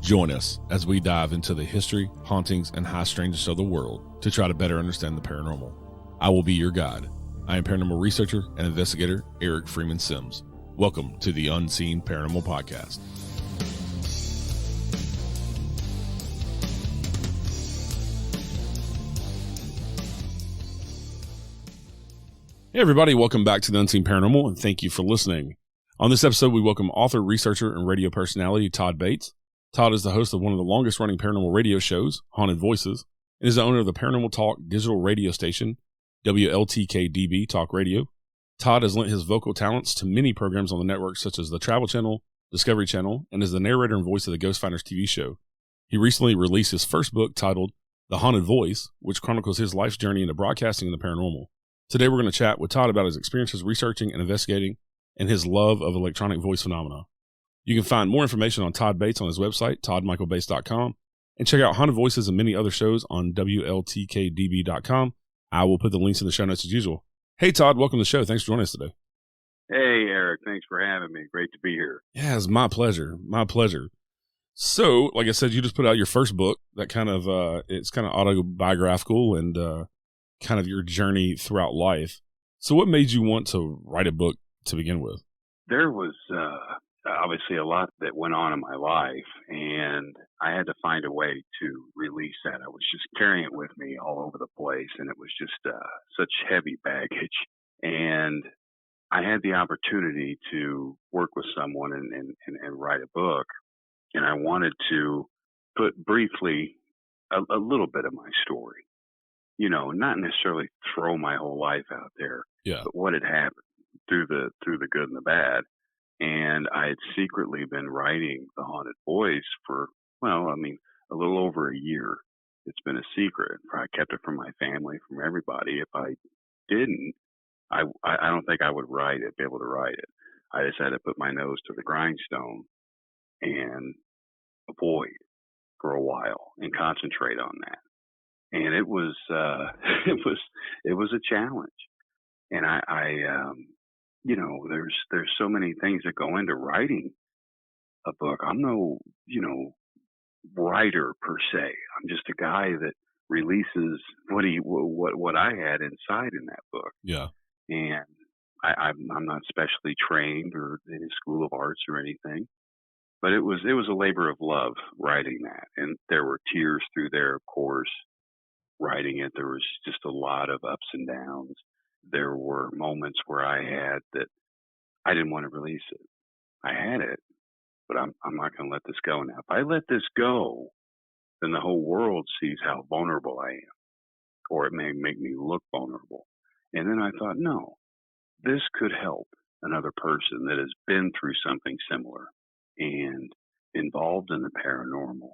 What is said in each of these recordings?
Join us as we dive into the history, hauntings, and high strangeness of the world to try to better understand the paranormal. I will be your guide. I am paranormal researcher and investigator Eric Freeman-Sims. Welcome to the Unseen Paranormal Podcast. Hey everybody, welcome back to the Unseen Paranormal, and thank you for listening. On this episode, we welcome author, researcher, and radio personality Todd Bates. Todd is the host of one of the longest-running paranormal radio shows, Haunted Voices, and is the owner of the Paranormal Talk digital radio station, Wltk-DB Talk Radio. Todd has lent his vocal talents to many programs on the network, such as the Travel Channel, Discovery Channel, and is the narrator and voice of the Ghost Finders TV show. He recently released his first book titled The Haunted Voice, which chronicles his life's journey into broadcasting and the paranormal. Today, we're going to chat with Todd about his experiences researching and investigating and his love of electronic voice phenomena. You can find more information on Todd Bates on his website, toddmichaelbates.com, and check out Haunted Voices and many other shows on Wltk-DB.com. I will put the links in the show notes as usual. Hey, Todd, welcome to the show. Thanks for joining us today. Hey, Eric. Thanks for having me. Great to be here. Yeah, it's my pleasure. My pleasure. So, like I said, you just put out your first book that kind of, it's kind of autobiographical and kind of your journey throughout life. So what made you want to write a book to begin with? There was obviously a lot that went on in my life, and I had to find a way to release that. I was just carrying it with me all over the place, and it was just such heavy baggage. And I had the opportunity to work with someone and write a book, and I wanted to put briefly a little bit of my story. You know, not necessarily throw my whole life out there, but what had happened through the good and the bad. And I had secretly been writing The Haunted Voice for, a little over a year. It's been a secret. I kept it from my family, from everybody. If I didn't, I don't think I would be able to write it. I just had to put my nose to the grindstone and avoid for a while and concentrate on that. And it was it was a challenge. And there's so many things that go into writing a book. I'm no, writer per se. I'm just a guy that releases what I had inside in that book. Yeah. And I'm not specially trained or in a school of arts or anything, but it was a labor of love writing that. And there were tears through there, of course. Writing it, there was just a lot of ups and downs. There were moments where I had that I didn't want to release it. I had it, but I'm not going to let this go now. If I let this go, then the whole world sees how vulnerable I am, or it may make me look vulnerable. And then I thought, no, this could help another person that has been through something similar and involved in the paranormal,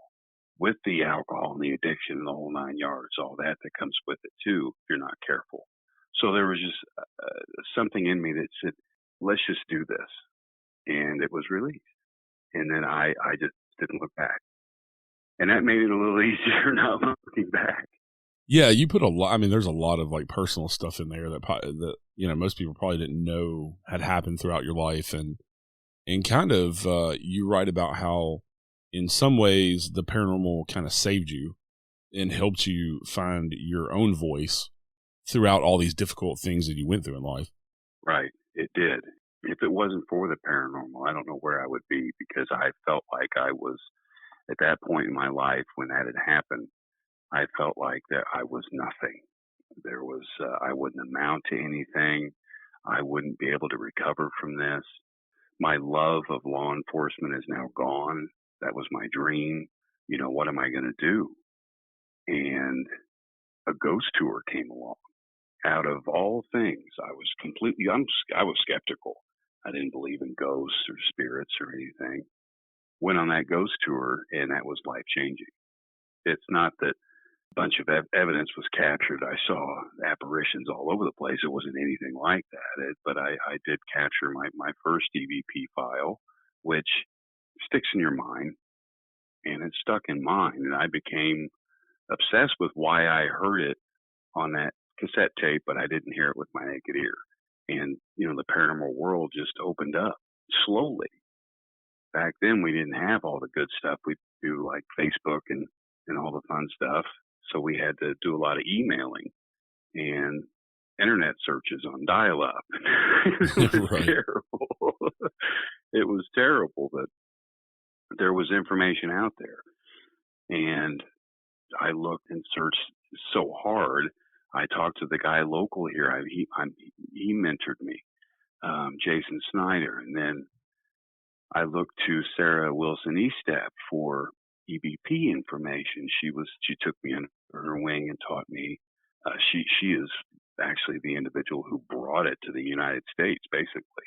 with the alcohol and the addiction and the whole 9 yards, all that comes with it too, if you're not careful. So there was just something in me that said, let's just do this. And it was released. And then I just didn't look back. And that made it a little easier not looking back. Yeah, you put a lot, there's a lot of like personal stuff in there that most people probably didn't know had happened throughout your life. And kind of, you write about how in some ways the paranormal kind of saved you and helped you find your own voice throughout all these difficult things that you went through in life. Right. It did. If it wasn't for the paranormal, I don't know where I would be, because I felt like I was at that point in my life when that had happened. I felt like that I was nothing. There was, I wouldn't amount to anything. I wouldn't be able to recover from this. My love of law enforcement is now gone. That was my dream. What am I going to do? And a ghost tour came along. Out of all things, I was skeptical. I didn't believe in ghosts or spirits or anything. Went on that ghost tour, and that was life-changing. It's not that a bunch of evidence was captured. I saw apparitions all over the place. It wasn't anything like that. But I did capture my first EVP file, which sticks in your mind, and it stuck in mine. And I became obsessed with why I heard it on that cassette tape, but I didn't hear it with my naked ear. And, the paranormal world just opened up slowly. back then we didn't have all the good stuff. We do like Facebook and all the fun stuff. So we had to do a lot of emailing and internet searches on dial-up. It was Right. terrible. It was terrible, but there was information out there. And I looked and searched so hard. I talked to the guy local here. He mentored me, Jason Snyder. And then I looked to Sarah Wilson Estep for EVP information. She took me under her wing and taught me. She is actually the individual who brought it to the United States, basically,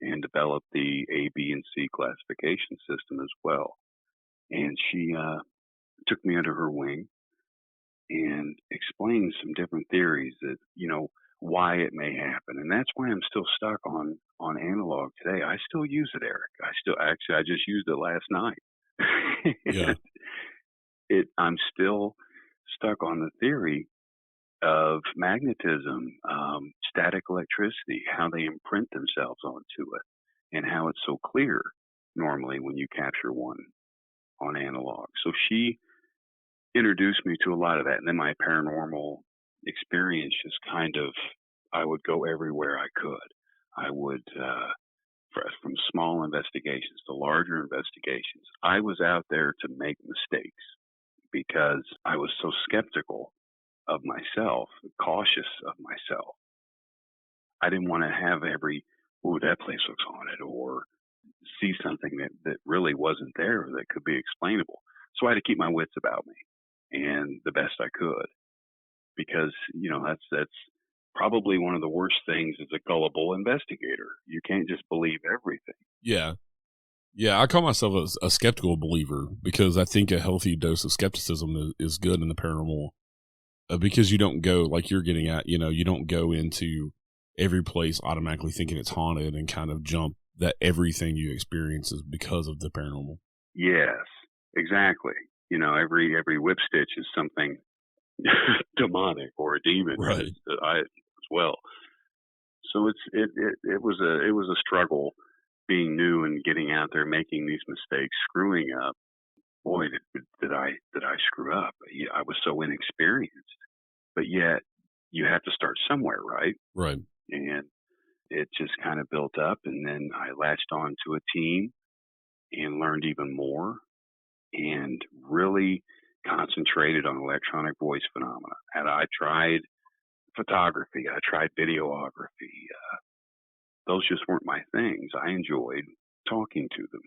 and developed the A, B, and C classification system as well. And she took me under her wing and explained some different theories that, why it may happen. And that's why I'm still stuck on analog today. I still use it, Eric. I just used it last night. Yeah. I'm still stuck on the theory of magnetism, static electricity, how they imprint themselves onto it, and how it's so clear normally when you capture one on analog. So she introduced me to a lot of that. And then my paranormal experience just kind of, I would go everywhere I could. I would, from small investigations to larger investigations, I was out there to make mistakes because I was so skeptical of myself, cautious of myself. I didn't want to have that place looks haunted, or see something that really wasn't there that could be explainable. So I had to keep my wits about me, and the best I could, because that's probably one of the worst things as a gullible investigator. You can't just believe everything. Yeah. I call myself a skeptical believer because I think a healthy dose of skepticism is good in the paranormal, because you don't go, like you're getting at, you don't go into every place automatically thinking it's haunted and kind of jump that everything you experience is because of the paranormal. Yes, exactly. Every whip stitch is something demonic or a demon, right? As well. So it was a struggle being new and getting out there, making these mistakes, screwing up. Boy, did I screw up. I was so inexperienced, but yet you have to start somewhere, right? Right. And it just kind of built up, and then I latched on to a team and learned even more, and really concentrated on electronic voice phenomena. And I tried photography, I tried videography. Those just weren't my things. I enjoyed talking to them,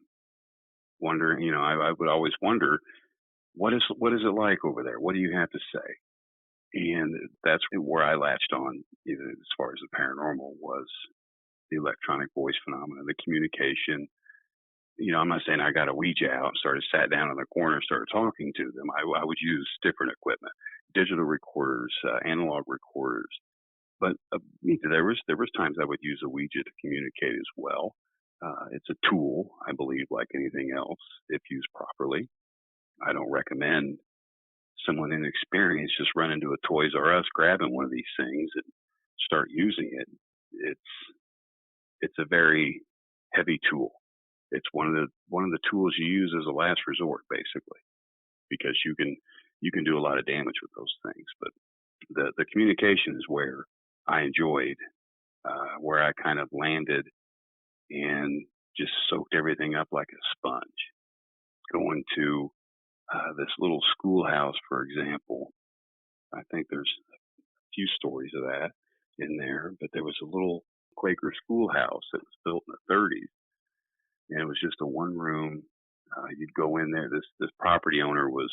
wondering. I would always wonder, what is it like over there? What do you have to say? And that's where I latched on, as far as the paranormal, was the electronic voice phenomena, the communication. I'm not saying I got a Ouija out and sat down in the corner and started talking to them. I would use different equipment, digital recorders, analog recorders. But there was times I would use a Ouija to communicate as well. It's a tool, I believe, like anything else, if used properly. I don't recommend someone inexperienced just run into a Toys R Us, grabbing one of these things and start using it. It's a very heavy tool. It's one of the tools you use as a last resort, basically, because you can do a lot of damage with those things. But the communication is where I enjoyed, where I kind of landed and just soaked everything up like a sponge. Going to this little schoolhouse, for example. I think there's a few stories of that in there, but there was a little Quaker schoolhouse that was built in the 30s, and it was just a one room. You'd go in there. This property owner was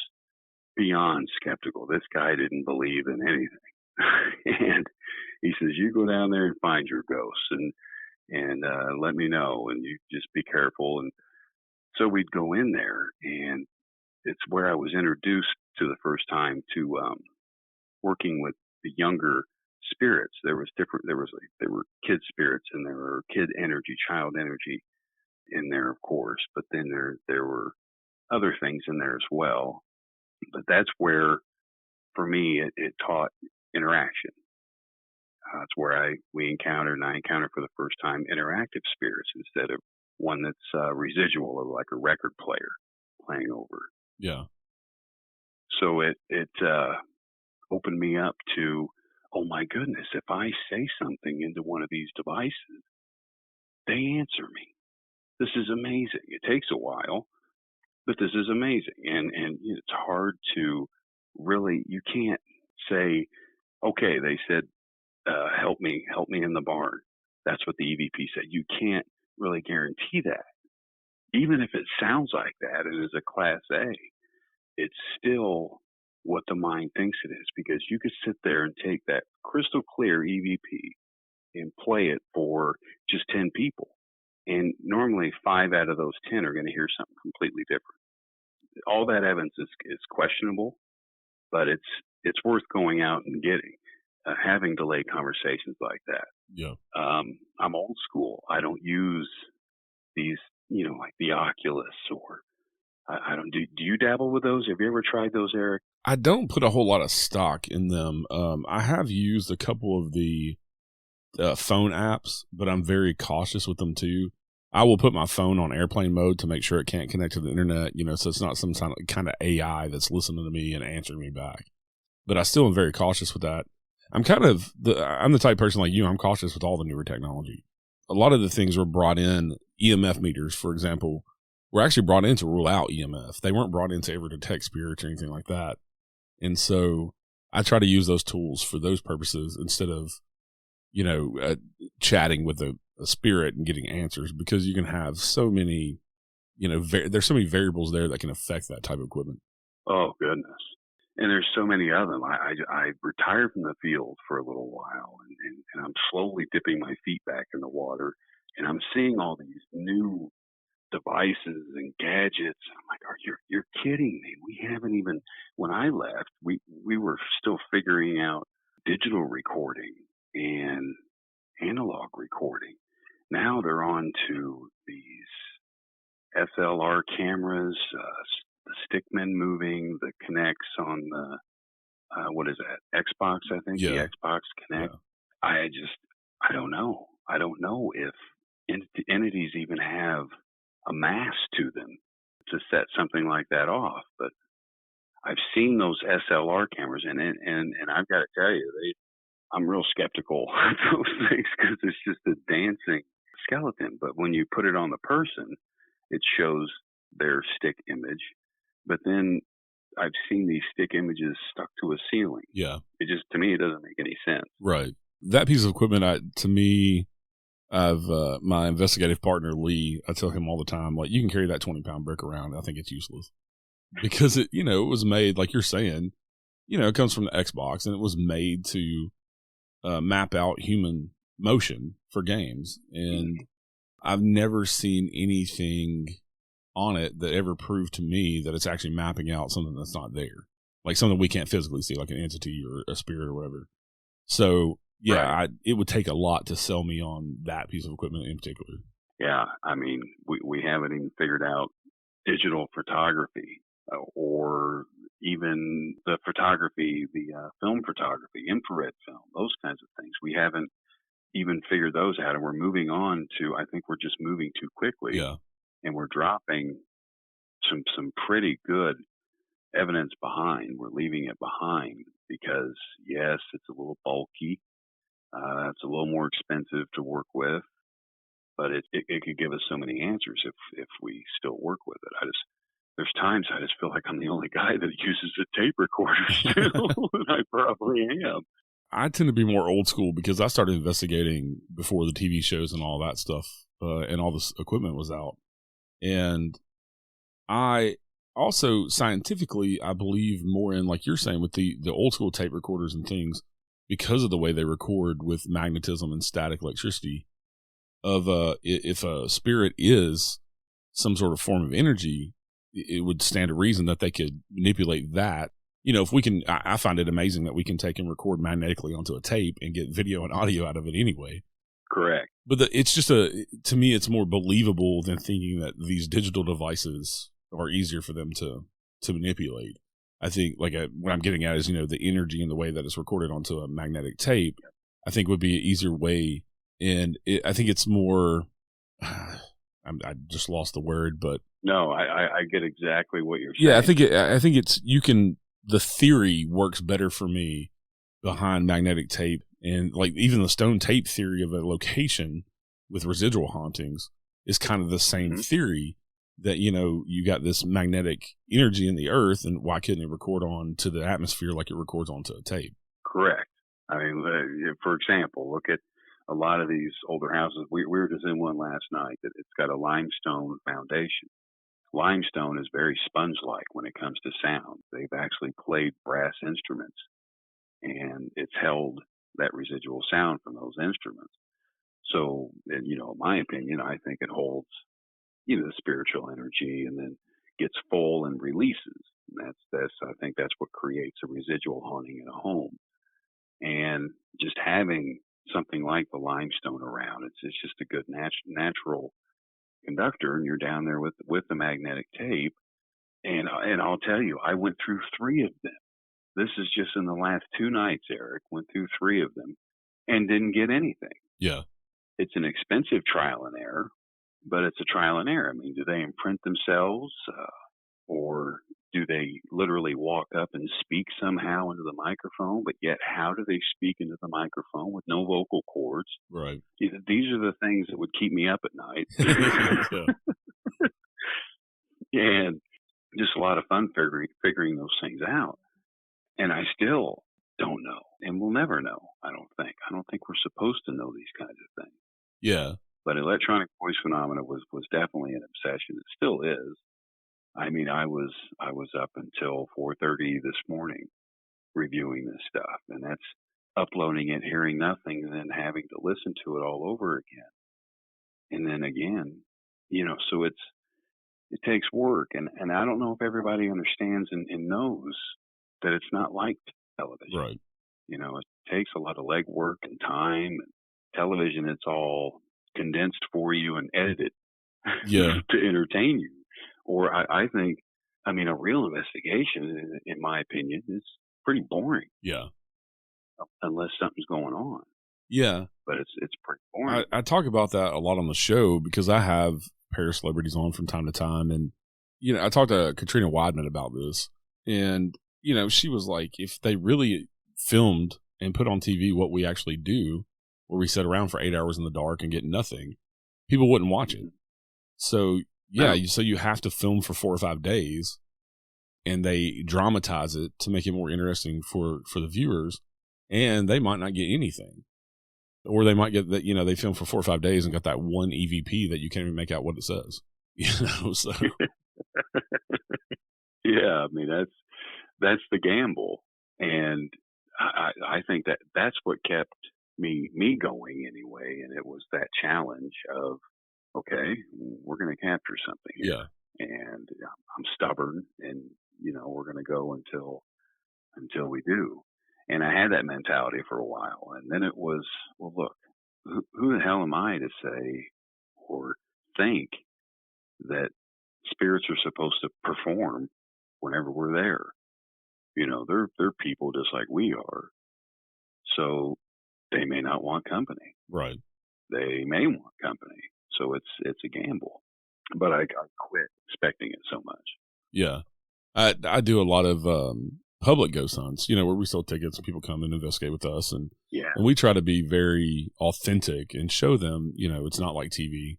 beyond skeptical. This guy didn't believe in anything, and he says, "You go down there and find your ghosts, and let me know, and you just be careful." And so we'd go in there, and it's where I was introduced to the first time to working with the younger spirits. There were kid spirits, and there were kid energy, child energy in there, of course. But then there were other things in there as well. But that's where, for me, it taught interaction. That's where I encountered for the first time interactive spirits instead of one that's residual, like a record player playing over. Yeah. So it opened me up to, oh my goodness, if I say something into one of these devices, they answer me. This is amazing. It takes a while, but this is amazing. And it's hard to really, you can't say, okay, they said, help me in the barn. That's what the EVP said. You can't really guarantee that. Even if it sounds like that and is a class A, it's still what the mind thinks it is, because you could sit there and take that crystal clear EVP and play it for just 10 people. And normally 5 out of those 10 are going to hear something completely different. All that evidence is questionable, but it's worth going out and getting, having delayed conversations like that. Yeah. I'm old school. I don't use these, like the Oculus, or I don't do you dabble with those? Have you ever tried those, Eric? I don't put a whole lot of stock in them. I have used a couple of the phone apps, but I'm very cautious with them too. I will put my phone on airplane mode to make sure it can't connect to the internet, so it's not some kind of AI that's listening to me and answering me back. But I still am very cautious with that. I'm the type of person like you. I'm cautious with all the newer technology. A lot of the things were brought in. EMF meters, for example, were actually brought in to rule out EMF. They weren't brought in to ever detect spirits or anything like that. And so I try to use those tools for those purposes instead of, chatting with a spirit and getting answers, because you can have so many, there's so many variables there that can affect that type of equipment. Oh, goodness. And there's so many of them. I retired from the field for a little while, and I'm slowly dipping my feet back in the water, and I'm seeing all these new devices and gadgets. I'm like, you're kidding me. We haven't even, when I left, we were still figuring out digital recording and analog recording. Now they're on to these SLR cameras, the Stickman moving, the Kinects on the, what is that, Xbox, I think, Yeah. the Xbox Kinect. Yeah. I don't know. I don't know if entities even have a mass to them to set something like that off. But I've seen those SLR cameras, and I've got to tell you, I'm real skeptical of those things, because it's just a dancing skeleton. But when you put it on the person, it shows their stick image. But then I've seen these stick images stuck to a ceiling. Yeah. To me, it doesn't make any sense. Right. That piece of equipment, to me, I've my investigative partner Lee, I tell him all the time, like, you can carry that 20-pound brick around. I think it's useless, because it was made, like you're saying, it comes from the Xbox, and it was made to map out human motion for games. And I've never seen anything on it that ever proved to me that it's actually mapping out something that's not there, like something we can't physically see, like an entity or a spirit or whatever. So yeah, right. It would take a lot to sell me on that piece of equipment in particular. Yeah, I mean, we haven't even figured out digital photography, or even the photography, the film photography, infrared film, those kinds of things. We haven't even figured those out, and we're moving on to, I think we're just moving too quickly. Yeah. And we're dropping some pretty good evidence behind. We're leaving it behind because, yes, it's a little bulky. It's a little more expensive to work with, but it could give us so many answers if we still work with it. There's times I just feel like I'm the only guy that uses a tape recorder still, and I probably am. I tend to be more old school because I started investigating before the TV shows and all that stuff, and all this equipment was out. And I also, scientifically, I believe more in, like you're saying, with the old school tape recorders and things, because of the way they record with magnetism and static electricity, of if a spirit is some sort of form of energy, it would stand to reason that they could manipulate that. If we can, I find it amazing that we can take and record magnetically onto a tape and get video and audio out of it anyway. Correct. But it's just to me, it's more believable than thinking that these digital devices are easier for them to manipulate. I think, like, what I'm getting at is, the energy and the way that it's recorded onto a magnetic tape, I think would be an easier way. And I think it's more, I just lost the word, but no, I get exactly what you're saying. Yeah, I think it's the theory works better for me behind magnetic tape, and like even the stone tape theory of a location with residual hauntings is kind of the same theory, that, you know, you got this magnetic energy in the earth, and why couldn't it record on to the atmosphere like it records onto a tape? Correct. I mean, for example, look at a lot of these older houses. We were just in one last night that it's got a limestone foundation. Limestone is very sponge-like when it comes to sound. They've actually played brass instruments, and it's held that residual sound from those instruments. So, you know, in my opinion, I think it holds, you know, the spiritual energy, and then gets full and releases. And I think that's what creates a residual haunting in a home. And just having something like the limestone around, it's just a good natural conductor, and you're down there with the magnetic tape. And I'll tell you, I went through 3 of them. This is just in the last 2 nights, Eric. Went through 3 of them and didn't get anything. Yeah. It's an expensive trial and error, but it's a trial and error. I mean, do they imprint themselves, or do they literally walk up and speak somehow into the microphone? But yet, how do they speak into the microphone with no vocal cords? Right. These are the things that would keep me up at night. And just a lot of fun figuring those things out. And I still don't know, and we'll never know. I don't think we're supposed to know these kinds of things. Yeah. But electronic voice phenomena was definitely an obsession. It still is. I mean, I was up until 4:30 this morning reviewing this stuff, and that's uploading it, hearing nothing, and then having to listen to it all over again. And then again, you know, so it takes work, and I don't know if everybody understands and knows that it's not like television. Right. You know, it takes a lot of legwork and time. And television, it's all condensed for you and edited to entertain you. Or I think, I mean, a real investigation, in my opinion, is pretty boring. Yeah. Unless something's going on. Yeah. But it's pretty boring. I talk about that a lot on the show because I have paracelebrities on from time to time. And, you know, I talked to Katrina Weidman about this. And, you know, she was like, if they really filmed and put on TV what we actually do, where we sit around for 8 hours in the dark and get nothing, people wouldn't watch it. So, yeah, so you have to film for 4 or 5 days, and they dramatize it to make it more interesting for the viewers, and they might not get anything. Or they might get that, you know, they filmed for 4 or 5 days and got that one EVP that you can't even make out what it says. You know, so. Yeah, I mean, that's the gamble. And I think that's what kept me going anyway. And it was that challenge of, okay, we're going to capture something here. Yeah. And I'm stubborn, and, you know, we're going to go until we do. And I had that mentality for a while. And then it was, well, look, who the hell am I to say or think that spirits are supposed to perform whenever we're there? You know, they're people just like we are. So they may not want company. Right. They may want company. So it's a gamble. But I quit expecting it so much. Yeah. I do a lot of public ghost hunts, you know, where we sell tickets and people come and investigate with us. And we try to be very authentic and show them, you know, it's not like TV.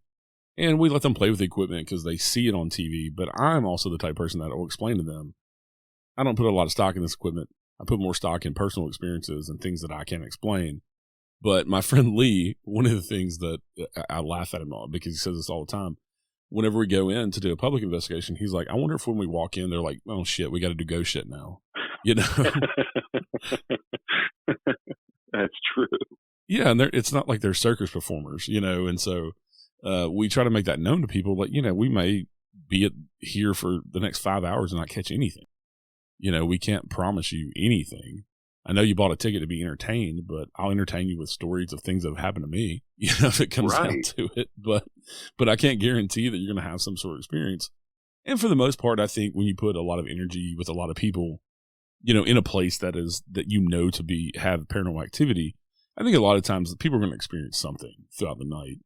And we let them play with the equipment because they see it on TV. But I'm also the type of person that will explain to them, I don't put a lot of stock in this equipment. I put more stock in personal experiences and things that I can't explain. But my friend Lee, one of the things that I laugh at him on, because he says this all the time, whenever we go in to do a public investigation, he's like, I wonder if when we walk in, they're like, oh shit, we got to do ghost shit now. You know? That's true. Yeah. And it's not like they're circus performers, you know? And so we try to make that known to people. Like, you know, we may be here for the next 5 hours and not catch anything. You know, we can't promise you anything. I know you bought a ticket to be entertained, but I'll entertain you with stories of things that have happened to me, you know, if it comes down to it. But I can't guarantee that you're going to have some sort of experience. And for the most part, I think when you put a lot of energy with a lot of people, you know, in a place that you know to have paranormal activity, I think a lot of times people are going to experience something throughout the night.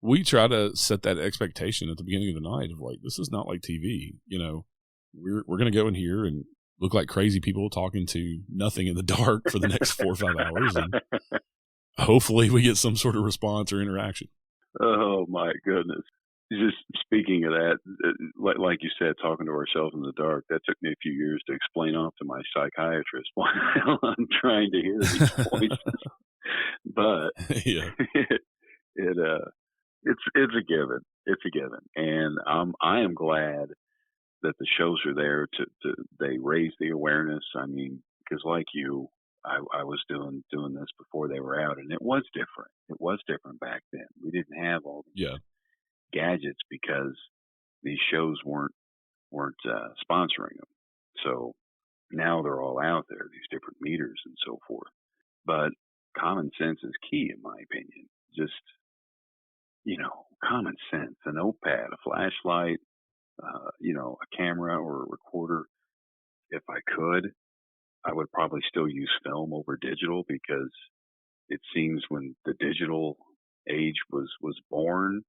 we try to set that expectation at the beginning of the night of like, this is not like TV. You know, we're going to go in here and look like crazy people talking to nothing in the dark for the next 4 or 5 hours. And hopefully we get some sort of response or interaction. Oh my goodness. Just speaking of that, like you said, talking to ourselves in the dark, that took me a few years to explain off to my psychiatrist why the hell I'm trying to hear these voices. But Yeah. it's a given. It's a given. And I am glad that the shows are there to they raise the awareness. I mean, because like you, I was doing this before they were out, and it was different. It was different back then. We didn't have all these gadgets because these shows weren't sponsoring them. So now they're all out there, these different meters and so forth. But common sense is key, in my opinion. Just, common sense, a notepad, a flashlight, a camera or a recorder. If I could, I would probably still use film over digital, because it seems when the digital age was born,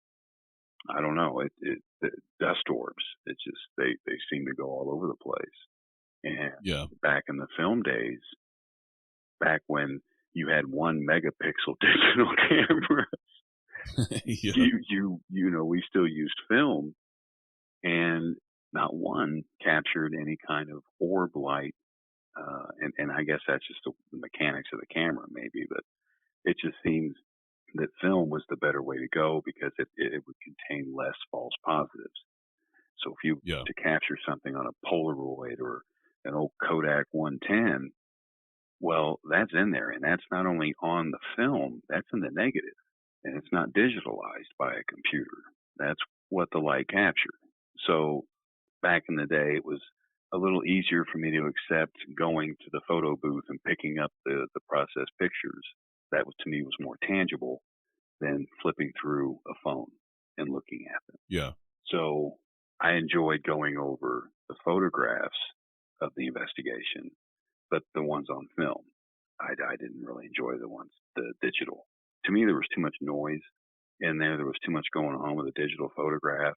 I don't know, the dust orbs, it just, they seem to go all over the place. And back in the film days, back when you had 1 megapixel digital camera, we still used film, and not one captured any kind of orb light. And I guess that's just the mechanics of the camera, maybe, but it just seems that film was the better way to go, because it would contain less false positives. So if you to capture something on a Polaroid or an old Kodak 110, well, that's in there, and that's not only on the film, that's in the negative, and it's not digitalized by a computer. That's what the light captured. So back in the day, it was a little easier for me to accept going to the photo booth and picking up the processed pictures. That was, to me, was more tangible than flipping through a phone and looking at them. Yeah. So I enjoyed going over the photographs of the investigation, but the ones on film, I didn't really enjoy the digital. To me, there was too much noise in there. There was too much going on with a digital photograph.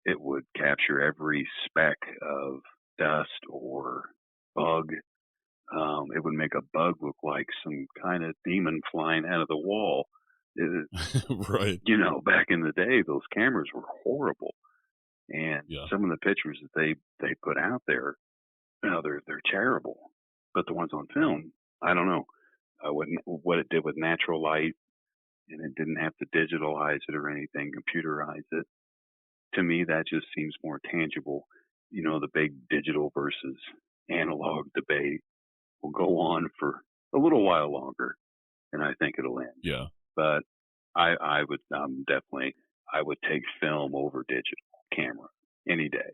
It would capture every speck of dust or bug. It would make a bug look like some kind of demon flying out of the wall. Right. Back in the day, those cameras were horrible. And some of the pictures that they put out there, they're terrible. But the ones on film, I don't know what it did with natural light, and it didn't have to digitalize it or anything, computerize it. To me, that just seems more tangible. The big digital versus analog debate will go on for a little while longer, and I think it'll end. Yeah. But I would definitely, I would take film over digital camera any day.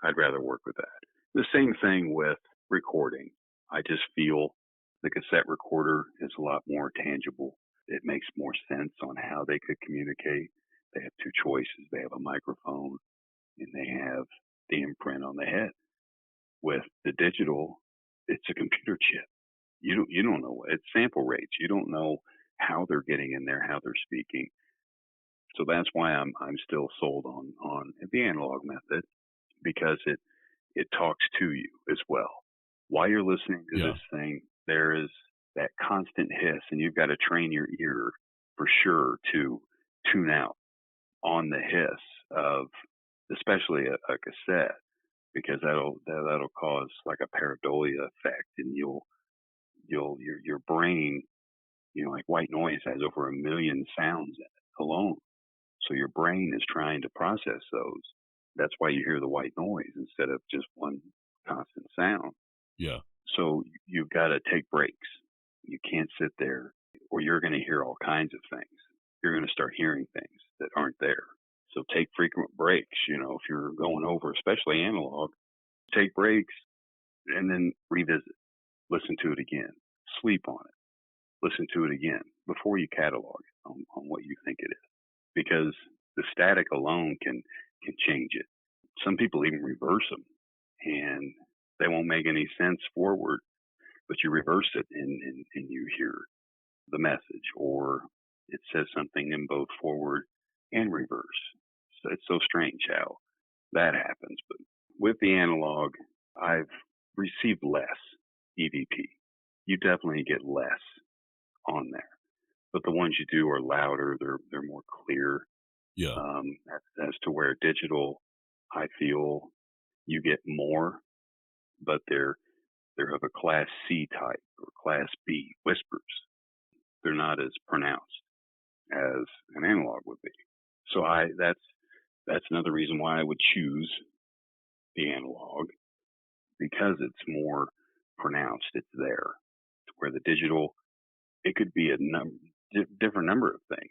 I'd rather work with that. The same thing with recording. I just feel the cassette recorder is a lot more tangible. It makes more sense on how they could communicate. They have 2 choices. They have a microphone and they have the imprint on the head. With the digital, it's a computer chip. You don't know, it's sample rates. You don't know how they're getting in there, how they're speaking. So that's why I'm still sold on the analog method, because it talks to you as well. While you're listening to this thing, there is that constant hiss, and you've got to train your ear for sure to tune out on the hiss of, especially a cassette, because that'll cause like a pareidolia effect, and your brain, like white noise has over 1 million sounds in it alone. So your brain is trying to process those. That's why you hear the white noise instead of just one constant sound. Yeah. So you've got to take breaks. You can't sit there, or you're going to hear all kinds of things. You're going to start hearing things that aren't there. So take frequent breaks. If you're going over, especially analog, take breaks and then revisit. Listen to it again. Sleep on it. Listen to it again before you catalog it on what you think it is. Because the static alone can change it. Some people even reverse them, and they won't make any sense forward, but you reverse it and you hear the message, or it says something in both forward and reverse. So it's so strange how that happens. But with the analog, I've received less EVP. You definitely get less on there, but the ones you do are louder. They're more clear. Yeah. As to where digital, I feel you get more, but they're of a class C type or class B whispers. They're not as pronounced as an analog would be. So that's another reason why I would choose the analog, because it's more pronounced. It's there. To where the digital, it could be a different number of things.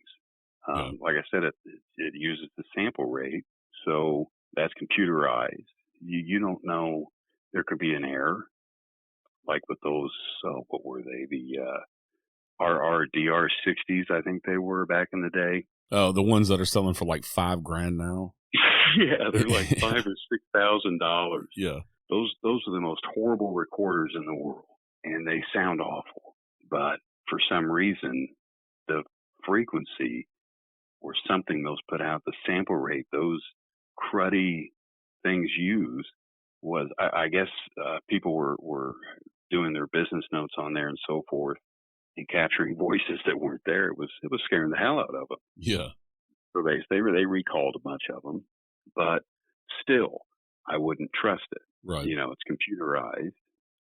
Like I said, it uses the sample rate, so that's computerized. You don't know. There could be an error, like with those. What were they? The RRDR60s, I think they were back in the day. Oh, the ones that are selling for like $5,000 now. Yeah, they're like $5,000 or $6,000. Yeah, those are the most horrible recorders in the world, and they sound awful. But for some reason, the frequency or something those put out, the sample rate, those cruddy things used was, I guess, people were doing their business notes on there and so forth, and capturing voices that weren't there. It was scaring the hell out of them. Yeah. So they recalled a bunch of them, but still, I wouldn't trust it. Right. You know, it's computerized,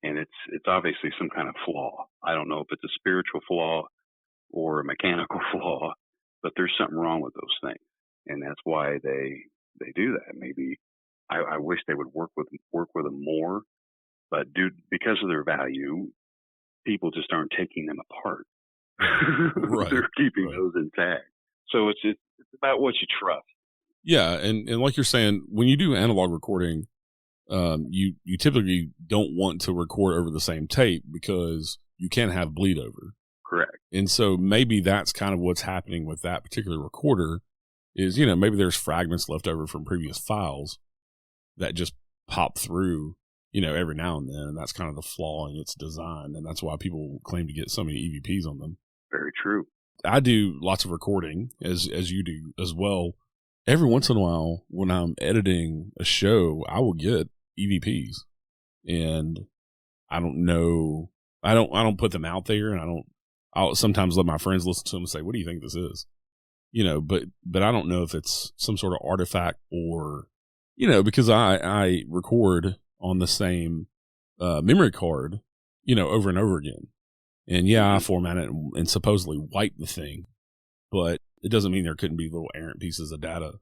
and it's obviously some kind of flaw. I don't know if it's a spiritual flaw or a mechanical flaw, but there's something wrong with those things, and that's why they do that. Maybe I wish they would work with them more, but because of their value, people just aren't taking them apart. Right. They're keeping those intact. So it's about what you trust. Yeah, and like you're saying, when you do analog recording, you typically don't want to record over the same tape because you can have bleed over. Correct. And so maybe that's kind of what's happening with that particular recorder is, you know, maybe there's fragments left over from previous files that just pop through, you know, every now and then. And that's kind of the flaw in its design. And that's why people claim to get so many EVPs on them. Very true. I do lots of recording, as you do as well. Every once in a while, when I'm editing a show, I will get EVPs, and I don't know. I don't put them out there, and I'll sometimes let my friends listen to them and say, "What do you think this is?" You know, but I don't know if it's some sort of artifact or, you know, because I record on the same memory card, you know, over and over again. And yeah, I format it and supposedly wipe the thing, but it doesn't mean there couldn't be little errant pieces of data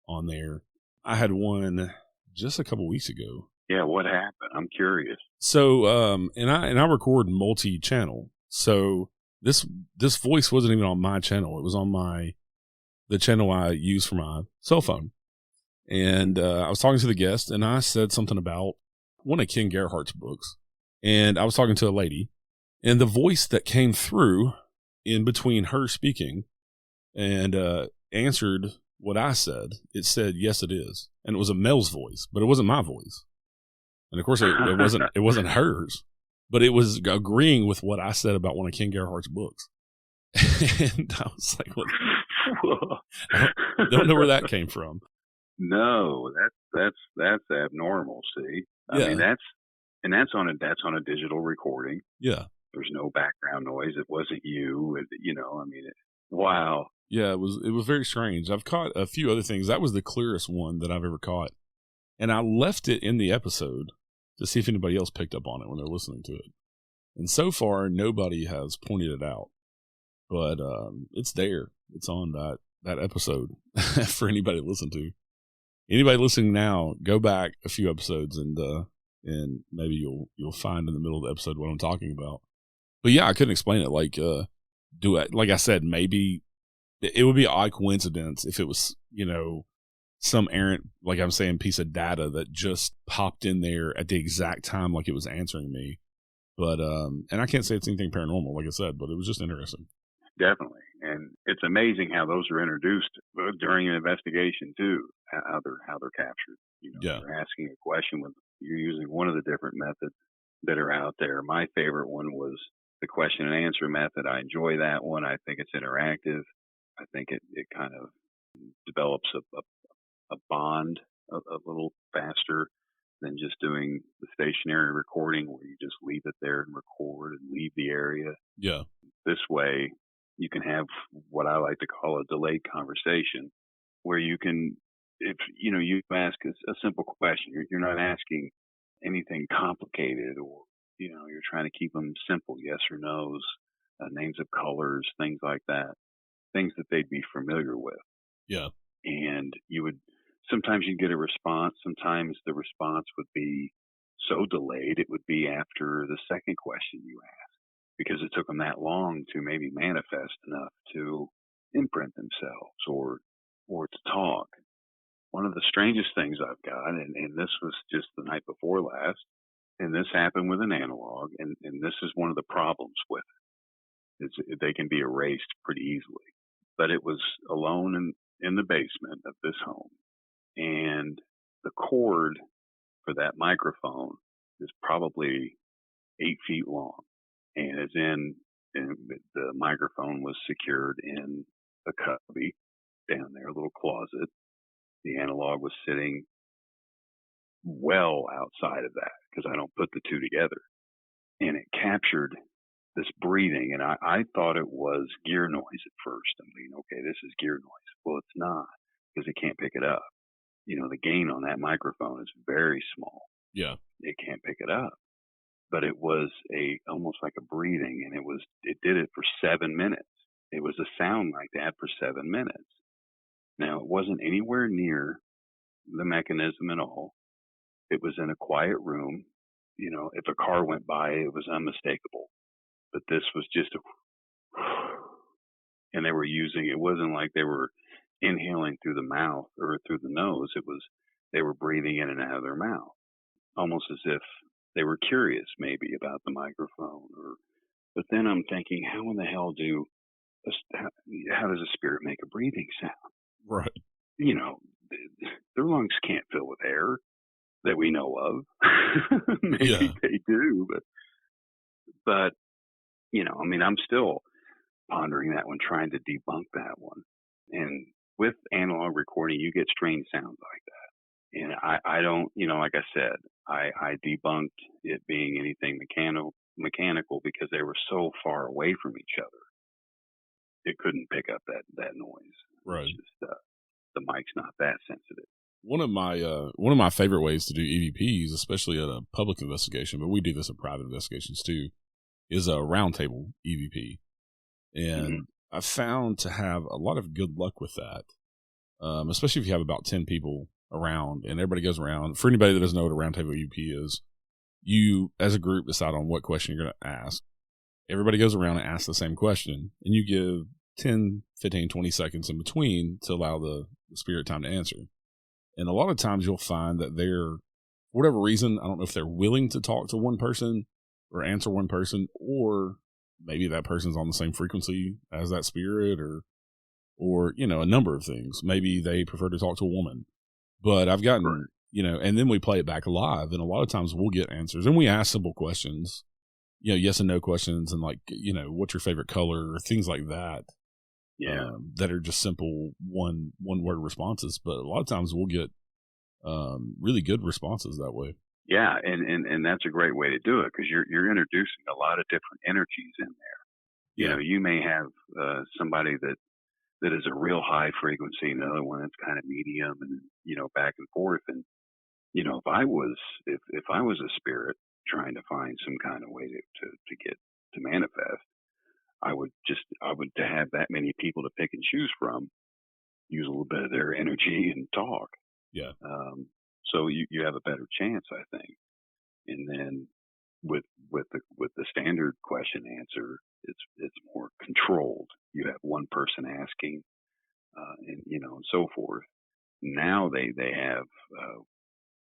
on there. I had one just a couple weeks ago. Yeah, what happened? I'm curious. So, and I record multi-channel. So this voice wasn't even on my channel. It was on the channel I use for my cell phone. And I was talking to the guest, and I said something about one of Ken Gerhardt's books. And I was talking to a lady, and the voice that came through in between her speaking and answered what I said, it said, "Yes, it is." And it was a male's voice, but it wasn't my voice. And of course, it wasn't hers, but it was agreeing with what I said about one of Ken Gerhardt's books. And I was like, "What?" I don't know where that came from. No, that's abnormal. See, I mean that's on a digital recording. Yeah, there's no background noise. It wasn't you. You know, I mean, wow. Yeah, it was very strange. I've caught a few other things. That was the clearest one that I've ever caught, and I left it in the episode to see if anybody else picked up on it when they're listening to it. And so far, nobody has pointed it out, but it's there. It's on that episode for anybody to listen to. Anybody listening now, go back a few episodes and maybe you'll find in the middle of the episode what I'm talking about. But yeah, I couldn't explain it. Like like I said, maybe it would be an odd coincidence if it was, you know, some errant, like I'm saying, piece of data that just popped in there at the exact time, like it was answering me. But and I can't say it's anything paranormal, like I said, but it was just interesting. Definitely. And it's amazing how those are introduced during an investigation too, how they're captured. You know, yeah. You're asking a question you're using one of the different methods that are out there. My favorite one was the question and answer method. I enjoy that one. I think it's interactive. I think it kind of develops a bond a little faster than just doing the stationary recording where you just leave it there and record and leave the area. Yeah. This way, you can have what I like to call a delayed conversation where you can, if you ask a simple question, you're not asking anything complicated, or you're trying to keep them simple, yes or no's, names of colors, things like that, things that they'd be familiar with. Yeah. And sometimes you'd get a response. Sometimes the response would be so delayed it would be after the second question you asked, because it took them that long to maybe manifest enough to imprint themselves or to talk. One of the strangest things I've got, and this was just the night before last, and this happened with an analog, and this is one of the problems with it, is they can be erased pretty easily. But it was alone in the basement of this home, and the cord for that microphone is probably 8 feet long, and the microphone was secured in a cubby down there, a little closet. The analog was sitting well outside of that because I don't put the two together. And it captured this breathing, and I thought it was gear noise at first. I'm thinking, okay, this is gear noise. Well, it's not, because it can't pick it up. The gain on that microphone is very small. Yeah. It can't pick it up. But it was almost like a breathing, and it did it for 7 minutes. It was a sound like that for 7 minutes. Now, it wasn't anywhere near the mechanism at all. It was in a quiet room. If a car went by, it was unmistakable. But this was just and they were it wasn't like they were inhaling through the mouth or through the nose. They were breathing in and out of their mouth, almost as if they were curious maybe about the microphone. But then I'm thinking, how in the hell how does a spirit make a breathing sound? Right. Their lungs can't fill with air that we know of. Maybe they do, but I'm still pondering that one, trying to debunk that one. And with analog recording, you get strange sounds like that. And I don't, like I said, I debunked it being anything mechanical because they were so far away from each other. It couldn't pick up that noise. Right. It's just, the mic's not that sensitive. One of my favorite ways to do EVPs, especially at a public investigation, but we do this in private investigations too, is a roundtable EVP. And I've found to have a lot of good luck with that, especially if you have about 10 people around and everybody goes around. For anybody that doesn't know what a roundtable EVP is, you as a group decide on what question you're going to ask. Everybody goes around and asks the same question, and you give 10, 15, 20 seconds in between to allow the spirit time to answer. And a lot of times you'll find that for whatever reason, I don't know if they're willing to talk to one person or answer one person, or maybe that person's on the same frequency as that spirit, or a number of things. Maybe they prefer to talk to a woman. But I've gotten, and then we play it back live, and a lot of times we'll get answers, and we ask simple questions, yes and no questions, and what's your favorite color, or things like that. Yeah. That are just simple one word responses. But a lot of times we'll get really good responses that way. Yeah, and that's a great way to do it, because you're introducing a lot of different energies in there. You may have somebody that is a real high frequency, another one that's kind of medium, and back and forth. And if I was a spirit trying to find some kind of way to get to manifest, I would to have that many people to pick and choose from, use a little bit of their energy and talk. Yeah. So you have a better chance, I think. And then with the standard question answer, it's more controlled. You have one person asking, and so forth. Now they have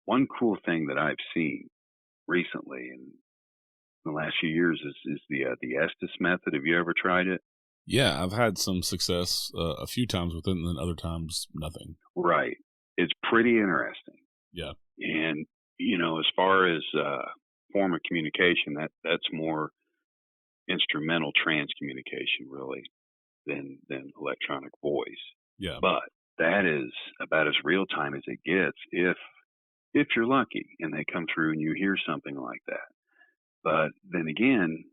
one cool thing that I've seen recently in the last few years is the Estes method. Have you ever tried it? Yeah, I've had some success a few times with it, and then other times nothing. Right. It's pretty interesting. Yeah. And as far as form of communication, that's more instrumental transcommunication really than electronic voice. Yeah. But that is about as real time as it gets if you're lucky and they come through and you hear something like that. But then again,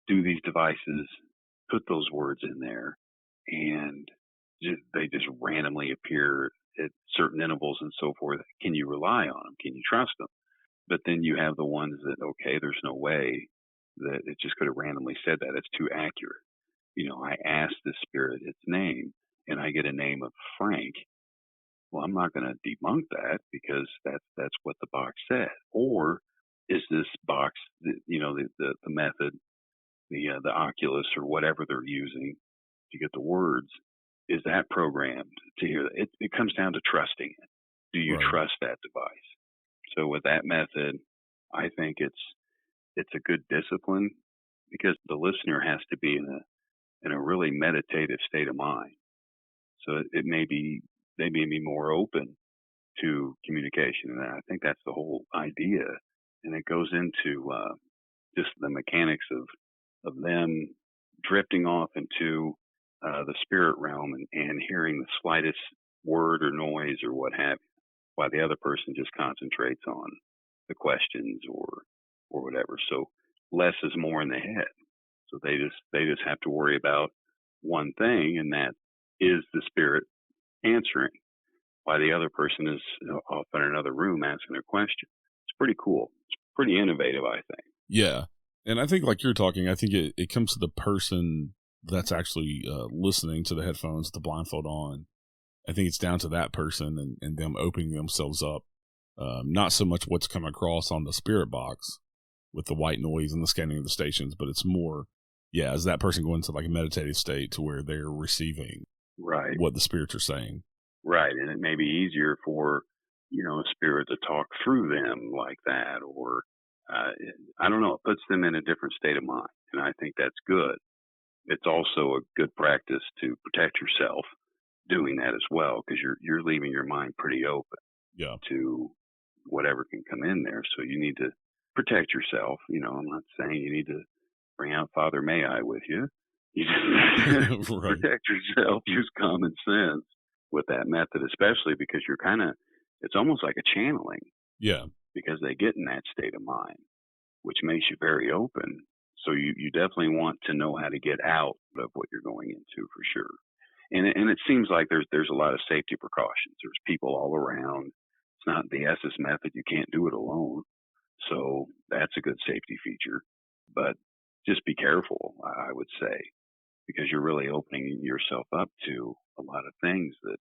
do these devices put those words in there and they just randomly appear at certain intervals and so forth? Can you rely on them? Can you trust them? But then you have the ones that, okay, there's no way that it just could have randomly said that. It's too accurate. I asked the spirit its name and I get a name of Frank. Well, I'm not going to debunk that because that's what the box said. Or is this box, the method, the Oculus or whatever they're using to get the words, is that programmed to hear that? It comes down to trusting it. Do you trust that device? So with that method, I think it's a good discipline because the listener has to be in a really meditative state of mind. So it may be, they may be more open to communication. And I think that's the whole idea. And it goes into just the mechanics of them drifting off into the spirit realm and hearing the slightest word or noise or what have you, while the other person just concentrates on the questions or whatever. So less is more in the head. So they just have to worry about one thing, and that is the spirit answering, while the other person is off in another room asking a question. It's pretty cool. It's pretty innovative, I think. Yeah. And I think like you're talking, I think it comes to the person that's actually listening to the headphones with the blindfold on. I think it's down to that person and them opening themselves up. Not so much what's come across on the spirit box with the white noise and the scanning of the stations, but it's more, is that person going into like a meditative state to where they're receiving what the spirits are saying. Right. And it may be easier for, a spirit to talk through them like that, or I don't know, it puts them in a different state of mind. And I think that's good. It's also a good practice to protect yourself doing that as well, because you're leaving your mind pretty open to whatever can come in there. So you need to protect yourself. I'm not saying you need to bring out Father May I with you. You just protect yourself, use common sense with that method, especially because it's almost like a channeling. Yeah. Because they get in that state of mind, which makes you very open. So you definitely want to know how to get out of what you're going into for sure. And it seems like there's a lot of safety precautions. There's people all around. It's not the SS method. You can't do it alone. So that's a good safety feature. But just be careful, I would say, because you're really opening yourself up to a lot of things that,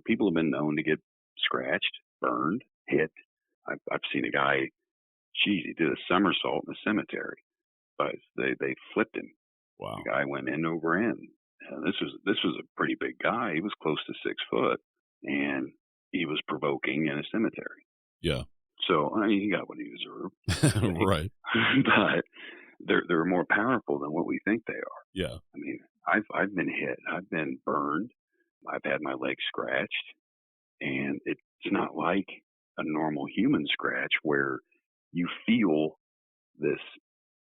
people have been known to get scratched, burned, hit. I've seen a guy, he did a somersault in the cemetery, but they flipped him. Wow. The guy went end over end. This was a pretty big guy. He was close to 6 foot, and he was provoking in a cemetery. Yeah. So he got what he deserved. Right. But they're more powerful than what we think they are. Yeah. I've been hit. I've been burned. I've had my leg scratched, and it's not like a normal human scratch where you feel this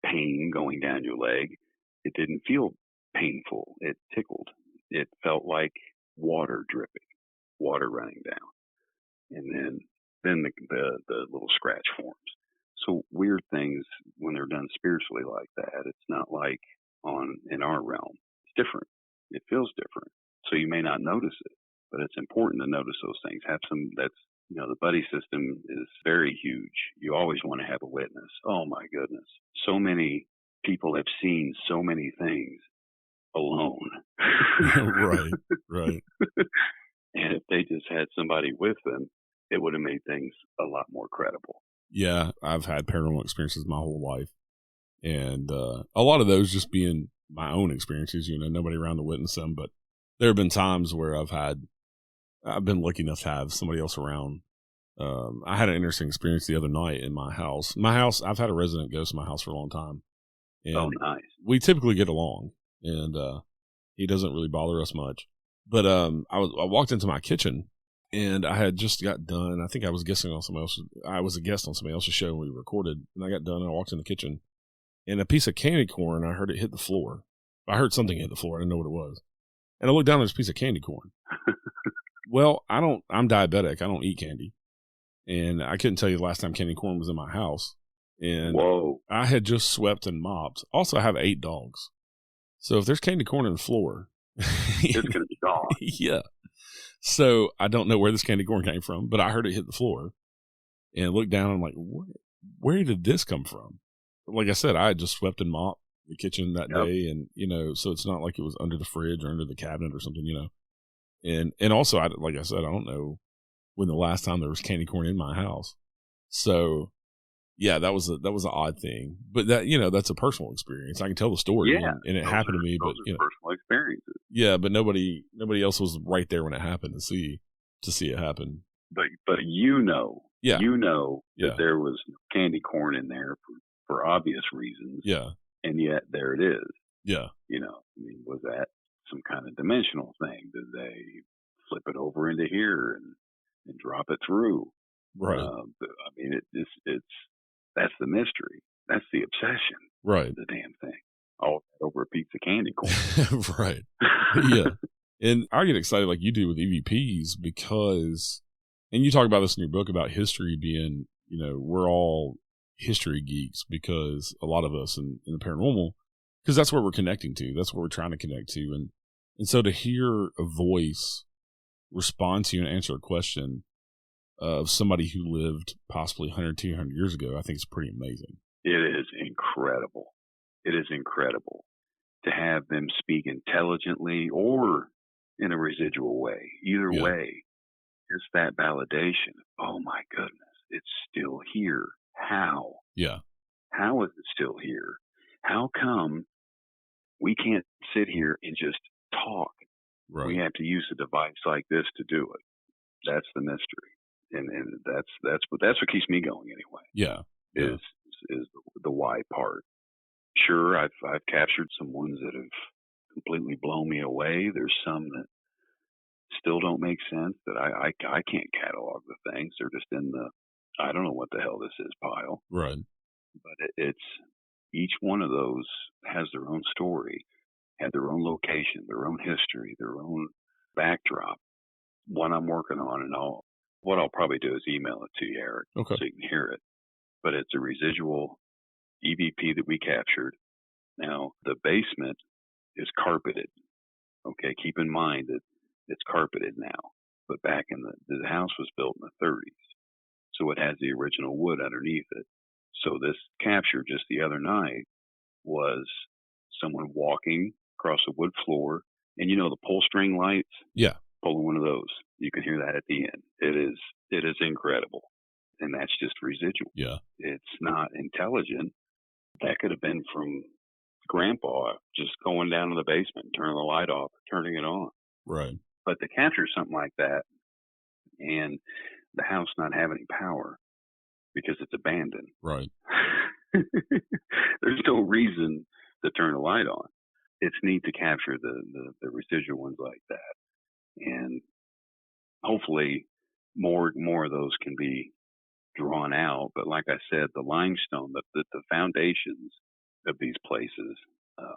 pain going down your leg. It didn't feel painful. It tickled. It felt like water dripping, water running down, and then the little scratch forms. So weird things when they're done spiritually like that. It's not like in our realm. It's different. It feels different. So you may not notice it, but it's important to notice those things. The buddy system is very huge. You always want to have a witness. Oh my goodness. So many people have seen so many things alone. Right. And if they just had somebody with them, it would have made things a lot more credible. Yeah, I've had paranormal experiences my whole life. And a lot of those just being my own experiences, nobody around to witness them. But there have been times where I've been lucky enough to have somebody else around. I had an interesting experience the other night in my house. I've had a resident ghost in my house for a long time. And nice. We typically get along, and he doesn't really bother us much. But I walked into my kitchen, and I had just got done. I think I was a guest on somebody else's show when we recorded. And I got done, and I walked in the kitchen, and a piece of candy corn, I heard it hit the floor. I heard something hit the floor. I didn't know what it was. And I look down, there's a piece of candy corn. Well, I'm diabetic. I don't eat candy. And I couldn't tell you the last time candy corn was in my house. And Whoa. I had just swept and mopped. Also, I have 8 dogs. So if there's candy corn in the floor, it's going to be gone. Yeah. So I don't know where this candy corn came from, but I heard it hit the floor and looked down. And I'm like, where did this come from? Like I said, I had just swept and mopped the kitchen that day. And, so it's not like it was under the fridge or under the cabinet or something, And also, like I said, I don't know when the last time there was candy corn in my house. So, yeah, that was an odd thing. But that, that's a personal experience. I can tell the story, and it happened to me. But personal experiences. Yeah, but nobody else was right there when it happened to see it happen. But that there was candy corn in there for obvious reasons. Yeah, and yet there it is. Yeah, was that some kind of dimensional thing? Did they flip it over into here and drop it through? Right. It's that's the mystery. That's the obsession. Right. The damn thing. All over a piece of candy corn. Right. Yeah. And I get excited like you do with EVPs because, and you talk about this in your book about history being, we're all history geeks because a lot of us in the paranormal, because that's where we're connecting to. That's what we're trying to connect to. And so to hear a voice respond to you and answer a question of somebody who lived possibly 100, 200 years ago, I think it's pretty amazing. It is incredible. It is incredible to have them speak intelligently or in a residual way. Either way, just that validation. Oh my goodness, it's still here. How? Yeah. How is it still here? How come we can't sit here and just talk? Right. We have to use a device like this to do it. That's the mystery. And that's what keeps me going anyway. Yeah. Is the why part. Sure, I've captured some ones that have completely blown me away. There's some that still don't make sense that I can't catalog the things. They're just in the I don't know what the hell this is pile. Right. But it's each one of those has their own story, had their own location, their own history, their own backdrop. One I'm working on, and what I'll probably do is email it to you, Eric, okay, so you can hear it. But it's a residual EVP that we captured. Now, the basement is carpeted. Okay, keep in mind that it's carpeted now. But back in the house was built in the 30s. So it has the original wood underneath it. So this capture just the other night was someone walking across a wood floor. And the pull string lights? Yeah. Pulling one of those. You can hear that at the end. It is incredible. And that's just residual. Yeah. It's not intelligent. That could have been from Grandpa just going down to the basement, turning the light off, turning it on. Right. But to capture something like that and the house not have any power because it's abandoned. Right. There's no reason to turn the light on. It's neat to capture the residual ones like that. And hopefully more of those can be drawn out. But like I said, the limestone, the foundations of these places,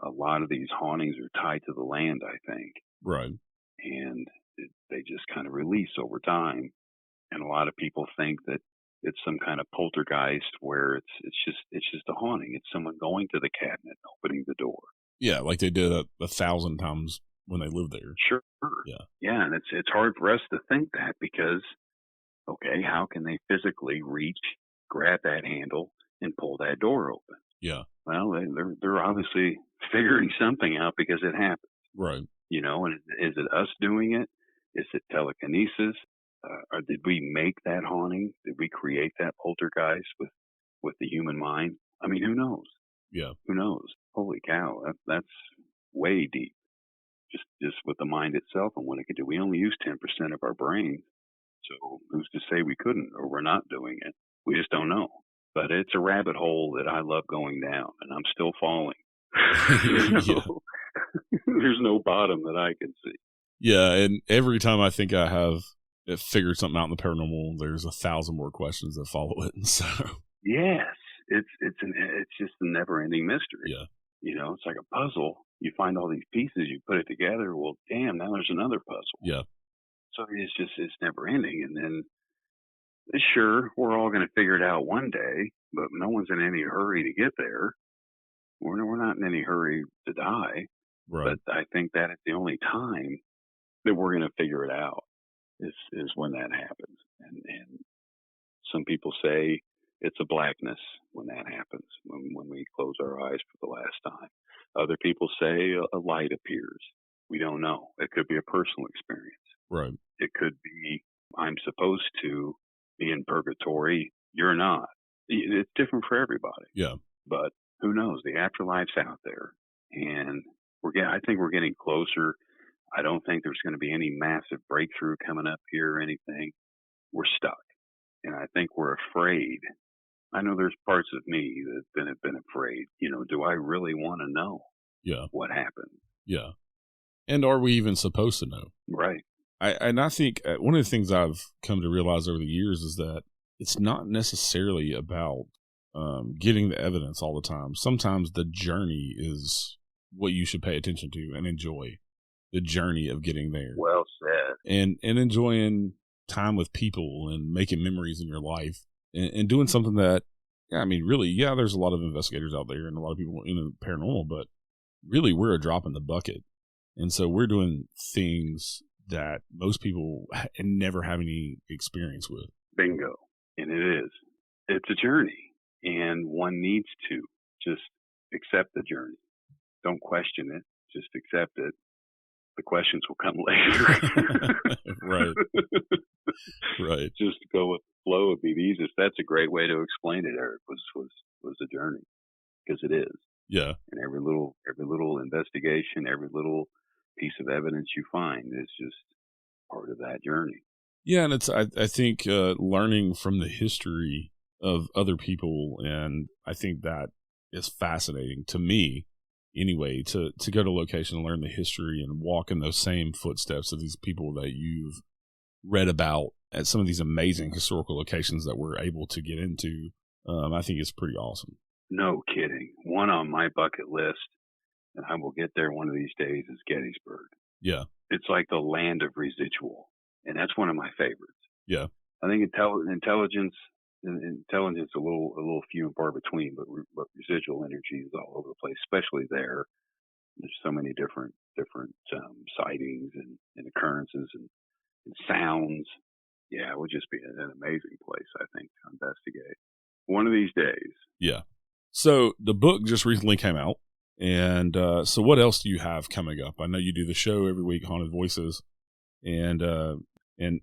a lot of these hauntings are tied to the land, I think. Right. And they just kind of release over time. And a lot of people think that it's some kind of poltergeist where it's just a haunting. It's someone going to the cabinet and opening the door. Yeah, like they did 1,000 times when they lived there. Sure. Yeah, and it's hard for us to think that because, okay, how can they physically reach, grab that handle, and pull that door open? Yeah. Well, they're obviously figuring something out because it happens. Right. And is it us doing it? Is it telekinesis? Or did we make that haunting? Did we create that poltergeist with the human mind? I mean, who knows? Yeah. Who knows? Holy cow, that's way deep. Just with the mind itself and what it can do. We only use 10% of our brain. So who's to say we couldn't or we're not doing it? We just don't know. But it's a rabbit hole that I love going down, and I'm still falling. There's no bottom that I can see. Yeah, and every time I think I have figured something out in the paranormal, there's 1,000 more questions that follow it. And so yes, it's just a never-ending mystery. Yeah. It's like a puzzle. You find all these pieces, you put it together. Well, damn, now there's another puzzle. Yeah. So it's never ending. And then, sure, we're all going to figure it out one day, but no one's in any hurry to get there. We're not in any hurry to die. Right. But I think that is the only time that we're going to figure it out is when that happens. And some people say it's a blackness when that happens, when we close our eyes for the last time. Other people say a light appears. We don't know. It could be a personal experience. Right. It could be, I'm supposed to be in purgatory. You're not. It's different for everybody. Yeah. But who knows? The afterlife's out there. And I think we're getting closer. I don't think there's going to be any massive breakthrough coming up here or anything. We're stuck. And I think we're afraid. I know there's parts of me that have been afraid. Do I really want to know what happened? Yeah. And are we even supposed to know? Right. I think one of the things I've come to realize over the years is that it's not necessarily about getting the evidence all the time. Sometimes the journey is what you should pay attention to and enjoy. The journey of getting there. Well said. And enjoying time with people and making memories in your life and doing something that, really, there's a lot of investigators out there and a lot of people in the paranormal, but really we're a drop in the bucket. And so we're doing things that most people never have any experience with. Bingo. And it is. It's a journey, and one needs to just accept the journey. Don't question it. Just accept it. The questions will come later. Right. Right. Just go with the flow would be the easiest. That's a great way to explain it, Eric, was a journey, because it is. Yeah. And every little investigation, every little piece of evidence you find is just part of that journey. Yeah, and it's I think learning from the history of other people, and I think that is fascinating to me. Anyway, to go to a location and learn the history and walk in those same footsteps of these people that you've read about at some of these amazing historical locations that we're able to get into, I think it's pretty awesome. No kidding. One on my bucket list, and I will get there one of these days, is Gettysburg. Yeah. It's like the land of residual, and that's one of my favorites. Yeah. I think intelligence a little few and far between, but residual energy is all over the place, especially there. There's so many different sightings and occurrences and sounds. Yeah, it would just be an amazing place, I think, to investigate one of these days. Yeah. So the book just recently came out, and so what else do you have coming up? I know you do the show every week, Haunted Voices, and own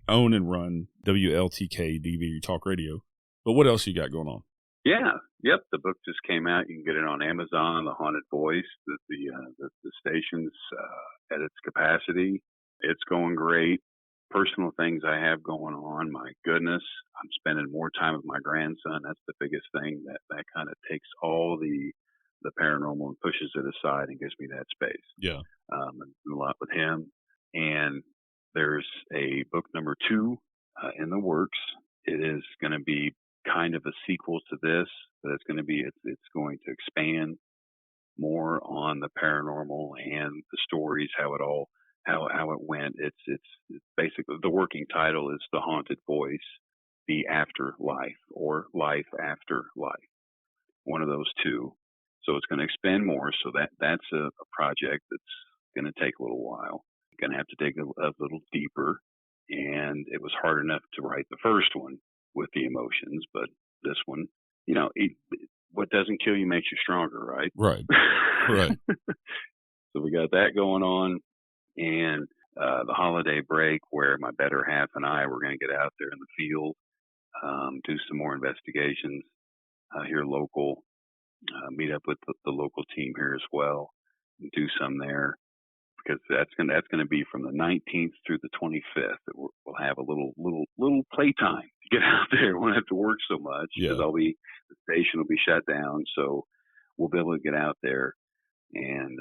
and run Wltk-DB talk radio. But what else you got going on? Yeah. Yep. The book just came out. You can get it on Amazon, The Haunted Voice. The station's at its capacity. It's going great. Personal things I have going on, my goodness, I'm spending more time with my grandson. That's the biggest thing. That kind of takes all the paranormal and pushes it aside and gives me that space. Yeah. And a lot with him. And there's a book number 2 in the works. It is going to be kind of a sequel to this, but it's going to expand more on the paranormal and the stories, how it went. It's basically, the working title is The Haunted Voice, The Afterlife, or Life After Life. One of those two. So it's going to expand more. So that's a project that's going to take a little while. Going to have to dig a little deeper. And it was hard enough to write the first one with the emotions, but this one, what doesn't kill you makes you stronger, right? Right. Right. So we got that going on, and the holiday break where my better half and I were going to get out there in the field, do some more investigations here local, meet up with the local team here as well, and do some there. Because that's going to be from the 19th through the 25th. We'll have a little playtime to get out there. We won't have to work so much because the station will be shut down. So we'll be able to get out there and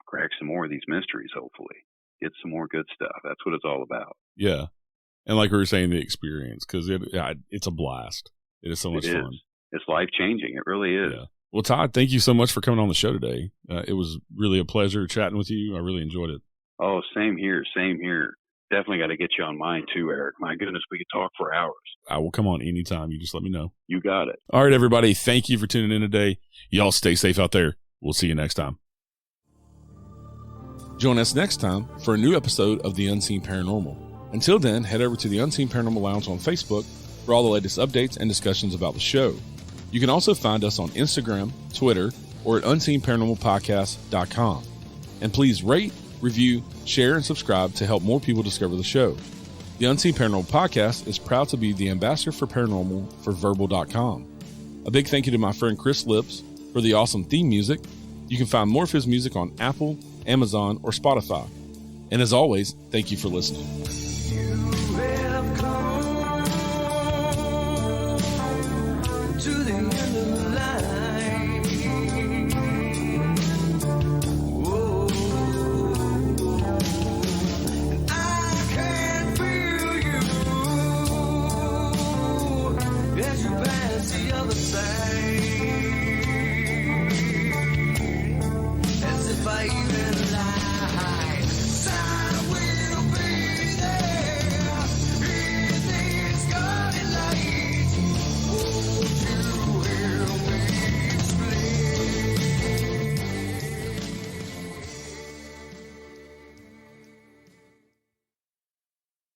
crack some more of these mysteries. Hopefully, get some more good stuff. That's what it's all about. Yeah, and like we were saying, the experience, because it's a blast. It is so much fun. It's life changing. It really is. Yeah. Well, Todd, thank you so much for coming on the show today. It was really a pleasure chatting with you. I really enjoyed it. Oh, same here. Same here. Definitely got to get you on mine too, Eric. My goodness, we could talk for hours. I will come on anytime. You just let me know. You got it. All right, everybody. Thank you for tuning in today. Y'all stay safe out there. We'll see you next time. Join us next time for a new episode of The Unseen Paranormal. Until then, head over to the Unseen Paranormal Lounge on Facebook for all the latest updates and discussions about the show. You can also find us on Instagram, Twitter, or at unseenparanormalpodcast.com. And please rate, review, share, and subscribe to help more people discover the show. The Unseen Paranormal Podcast is proud to be the ambassador for paranormal for Verbal.com. A big thank you to my friend Chris Lips for the awesome theme music. You can find more of his music on Apple, Amazon, or Spotify. And as always, thank you for listening. To the end of the line. Whoa. I can feel you as you pass the other side.